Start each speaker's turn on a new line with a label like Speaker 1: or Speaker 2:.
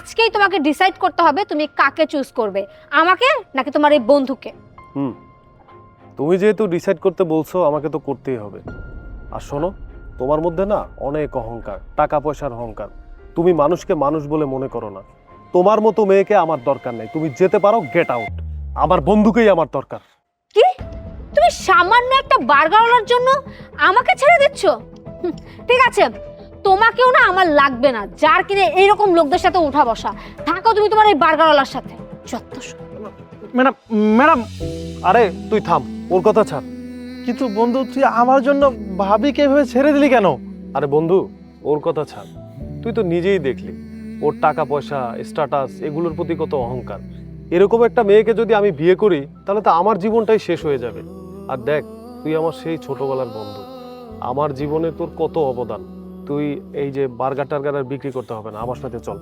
Speaker 1: আজকেই তোমাকে ডিসাইড করতে হবে তুমি কাকে চুজ করবে, আমাকে নাকি তোমার এই বন্ধুকে।
Speaker 2: তুমি যেহেতু ডিসাইড করতে বলছো আমাকে তো করতেই হবে। আর শোনো, তোমার মধ্যে না অনেক অহংকার, টাকা পয়সার অহংকার। তুমি মানুষকে মানুষ বলে মনে করো না। তোমার মতো মেয়েকে আমার দরকার নেই, তুমি যেতে পারো, গেট আউট। আমার বন্ধুকেই আমার দরকার।
Speaker 1: কি, তুমি সামান্য একটা বার্গারওয়ালার জন্য আমাকে ছেড়ে দিচ্ছ? ঠিক আছে, তোমাকেও না আমার লাগবে না, যার কিনে এইরকম লোকদের সাথে উঠা বসা। থাকো তুমি তোমার এই বার্গারওয়ালার সাথে। যত
Speaker 3: ম্যাডাম ম্যাডাম
Speaker 2: আরে তুই থাম, ওর কথা ছাড়।
Speaker 3: কিন্তু বন্ধু তুই আমার জন্য ভাবিকে এভাবে ছেড়ে দিলি কেন?
Speaker 2: আরে বন্ধু, ওর কথা ছাড়। তুই তো নিজেই দেখলি ওর টাকা পয়সা, স্ট্যাটাস, এগুলোর প্রতি কত অহংকার। এরকম একটা মেয়েকে যদি আমি বিয়ে করি তাহলে তো আমার জীবনটাই শেষ হয়ে যাবে। আর দেখ, তুই আমার সেই ছোটবেলার বন্ধু, আমার জীবনে তোর কত অবদান। তুই এই যে বার্গার টার্গার আর বিক্রি করতে হবে না, আমার সাথে চল।